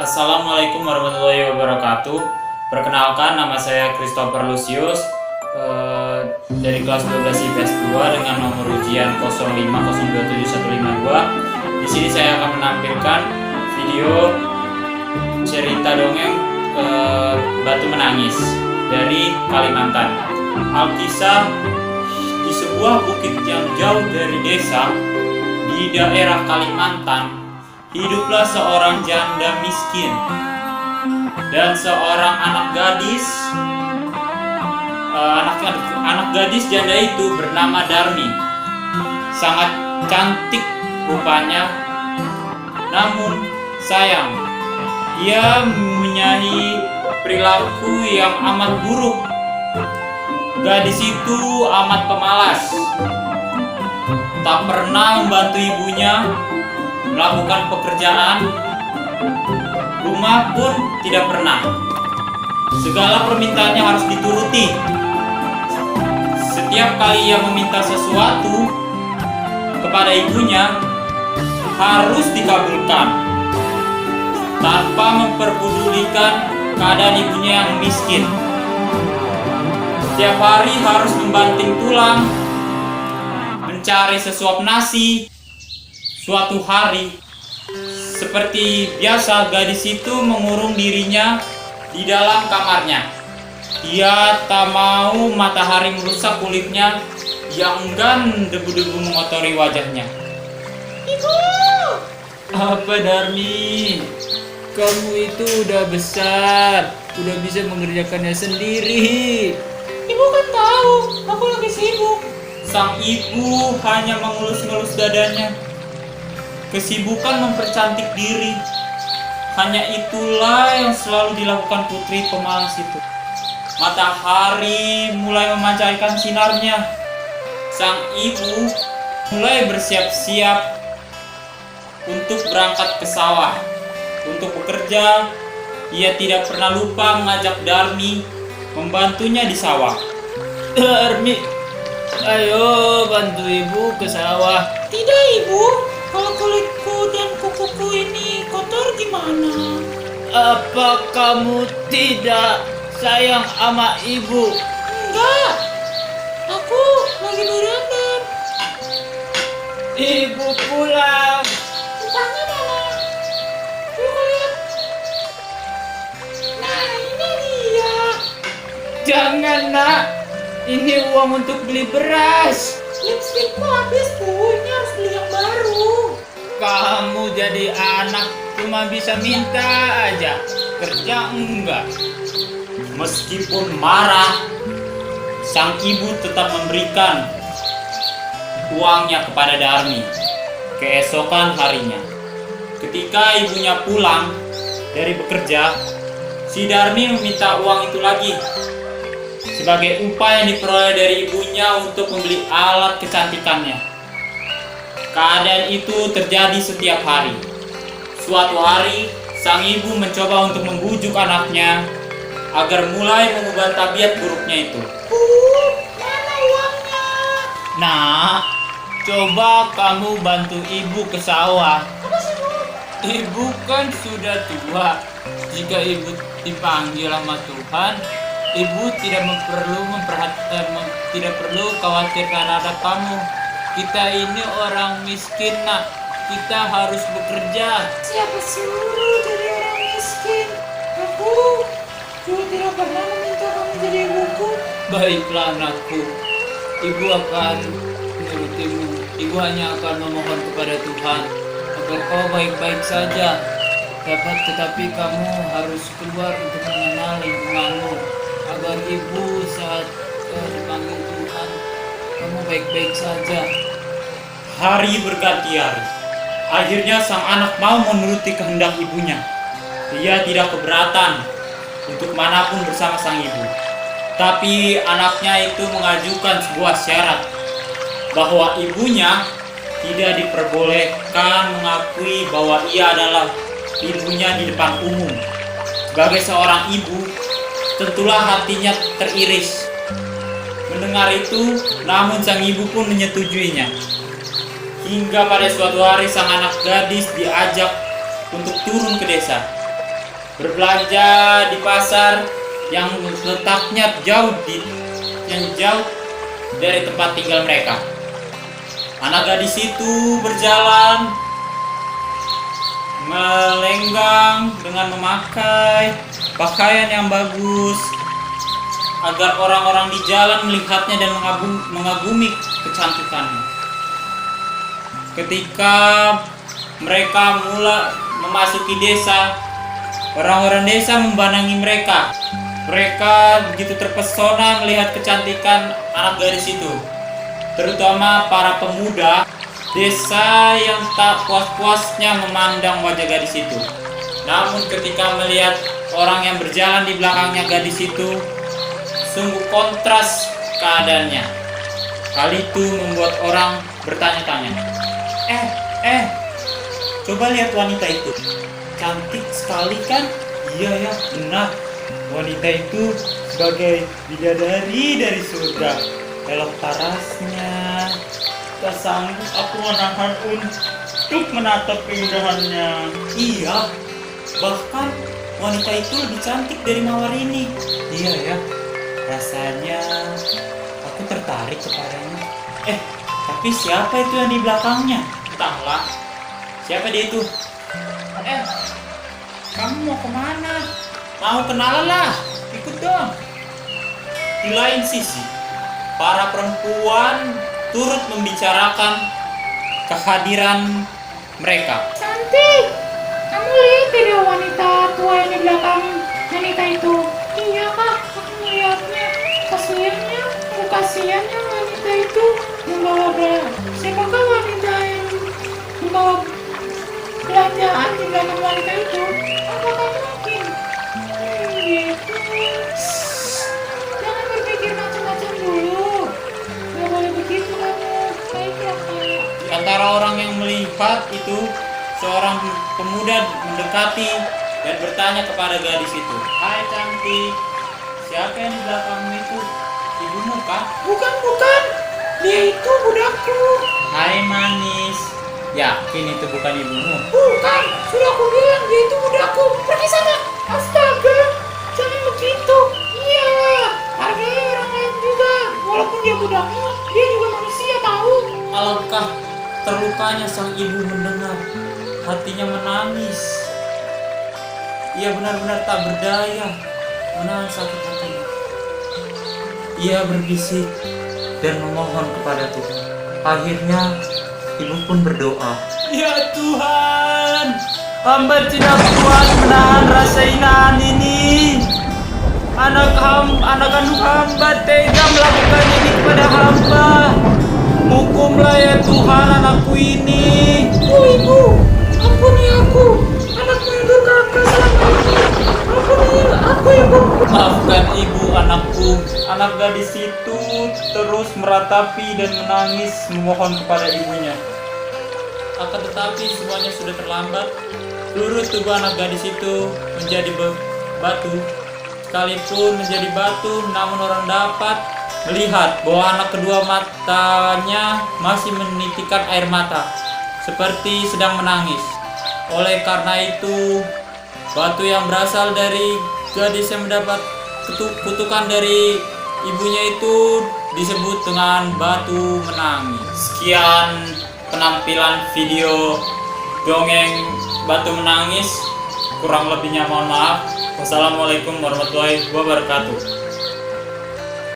Assalamualaikum warahmatullahi wabarakatuh. Perkenalkan, nama saya Christopher Lucius dari kelas 12 IPS 2 dengan nomor ujian 050275152. Di sini saya akan menampilkan video cerita dongeng Batu Menangis dari Kalimantan. Alkisah, di sebuah bukit yang jauh dari desa di daerah Kalimantan, hiduplah seorang janda miskin dan seorang anak gadis. Anak gadis janda itu bernama Darmi. Sangat cantik rupanya, namun sayang, ia mempunyai perilaku yang amat buruk. Gadis itu amat pemalas, tak pernah membantu ibunya melakukan pekerjaan rumah pun tidak pernah. Segala permintaannya harus dituruti. Setiap kali ia meminta sesuatu kepada ibunya harus dikabulkan tanpa memperdulikan keadaan ibunya yang miskin. Setiap hari harus membanting tulang, mencari sesuap nasi. Suatu hari, seperti biasa, gadis itu mengurung dirinya di dalam kamarnya. Ia tak mau matahari merusak kulitnya yang enggan debu-debu mengotori wajahnya. Ibu! Apa, Darmi? Kamu itu udah besar, udah bisa mengerjakannya sendiri. Ibu kan tahu, aku lagi sibuk. Sang ibu hanya mengelus-ngelus dadanya. Kesibukan mempercantik diri, hanya itulah yang selalu dilakukan putri pemalas itu. Matahari mulai memancarkan sinarnya. Sang ibu mulai bersiap-siap untuk berangkat ke sawah. Untuk bekerja, ia tidak pernah lupa mengajak Darmi membantunya di sawah. Darmi, ayo bantu ibu ke sawah. Tidak, Ibu. Kalau kulitku dan kukuku ini kotor gimana? Apa kamu tidak sayang sama ibu? Enggak. Aku lagi berdandan. Ibu pulang. Upahnya mana? Yuk lihat. Nah, ini dia. Jangan, nak. Ini uang untuk beli beras. Lipstikku habis, Bu. Ini harus beli yang baru. Kamu jadi anak cuma bisa minta aja, kerja enggak. Meskipun marah, sang ibu tetap memberikan uangnya kepada Darmi. Keesokan harinya, ketika ibunya pulang dari bekerja, si Darmi meminta uang itu lagi sebagai upah yang diperoleh dari ibunya untuk membeli alat kecantikannya. Keadaan itu terjadi setiap hari. Suatu hari, sang ibu mencoba untuk membujuk anaknya agar mulai mengubah tabiat buruknya itu. Bu, mana uangnya? Nah, coba kamu bantu ibu ke sawah. Apa sih, Bu? Ibu kan sudah tua. Jika ibu dipanggil sama Tuhan, ibu tidak perlu khawatir terhadap kamu. Kita ini orang miskin, nak. Kita harus bekerja. Siapa suruh jadi orang miskin? Aku juga tidak pernah meminta kamu jadi ibuku. Baiklah, anakku. Ibu akan menurutimu. Ibu hanya akan memohon kepada Tuhan agar kau baik-baik saja. Tetapi kamu harus keluar untuk mengenal lingkunganmu agar ibu saat dipanggil Tuhan kamu baik-baik saja. Hari berganti hari. Akhirnya sang anak mau menuruti kehendak ibunya. Ia tidak keberatan untuk manapun bersama sang ibu. Tapi anaknya itu mengajukan sebuah syarat bahwa ibunya tidak diperbolehkan mengakui bahwa ia adalah ibunya di depan umum. Sebagai seorang ibu, tentulah hatinya teriris mendengar itu, namun sang ibu pun menyetujuinya. Hingga pada suatu hari sang anak gadis diajak untuk turun ke desa. berbelanja di pasar yang letaknya jauh dari tempat tinggal mereka. Anak gadis itu berjalan melenggang dengan memakai pakaian yang bagus agar orang-orang di jalan melihatnya dan mengagumi kecantikannya. Ketika mereka mulai memasuki desa, orang-orang desa membanangi mereka. Mereka begitu terpesona melihat kecantikan anak gadis itu, terutama para pemuda desa yang tak puas-puasnya memandang wajah gadis itu. Namun ketika melihat orang yang berjalan di belakangnya gadis itu, sungguh kontras keadaannya. Hal itu membuat orang bertanya-tanya. Coba lihat wanita itu. Cantik sekali kan? Iya ya, benar. Wanita itu sebagai bidadari dari surga. Elok parasnya. Tak sanggup aku menahan untuk menatap keindahannya. Iya, bahkan wanita itu lebih cantik dari Mawar ini. Iya ya, rasanya aku tertarik kepadanya. Tapi siapa itu yang di belakangnya? Entahlah, siapa dia itu? Kamu mau kemana? Mau kenalan lah, ikut dong. Di lain sisi, para perempuan turut membicarakan kehadiran mereka. Cantik, kamu lihat tidak wanita tua yang di belakang wanita itu? Iya kak, aku melihatnya. Kasiannya wanita itu membawa siapakah wanita yang membawa belanjaan di belakang wanita itu? Apakah mungkin? Jangan berpikir macam-macam dulu. Gak boleh begitu kamu. Baiklah kak. Di antara orang yang melihat itu, seorang pemuda mendekati dan bertanya kepada gadis itu. Hai cantik, siapa yang di belakangmu itu? Ibumu kah? Bukan. Dia itu budakku. Hai manis, yakin itu bukan ibumu? Bukan, sudah aku bilang dia itu budakku. Pergi sana. Astaga, jangan begitu. Iyalah, hargai orang lain juga. Walaupun dia budakmu, dia juga manusia tahu. Alangkah terlukanya sang ibu mendengar. Hatinya menangis. Ia benar-benar tak berdaya menahan sakit hatinya. Ia berbisik dan memohon kepada Tuhan. Akhirnya ibu pun berdoa. Ya Tuhan, hamba tidak kuat menahan rasa hinaan ini. Anak kandung hamba tega melakukan ini kepada hamba. Hukumlah ya Tuhan anakku ini. Ibu, ampuni aku. Anakmu yang durhaka selama ini. Ampuni aku, ibu. Maafkan ibu anakku. Anak gadis itu terus meratapi dan menangis memohon kepada ibunya. Akan tetapi semuanya sudah terlambat. Seluruh tubuh anak gadis itu menjadi batu. Sekalipun menjadi batu, namun orang dapat melihat bahwa anak kedua matanya masih menitikkan air mata, seperti sedang menangis. Oleh karena itu, batu yang berasal dari gadis yang mendapat kutukan dari ibunya itu disebut dengan batu menangis. Sekian penampilan video dongeng batu menangis. Kurang lebihnya mohon maaf. Wassalamualaikum warahmatullahi wabarakatuh.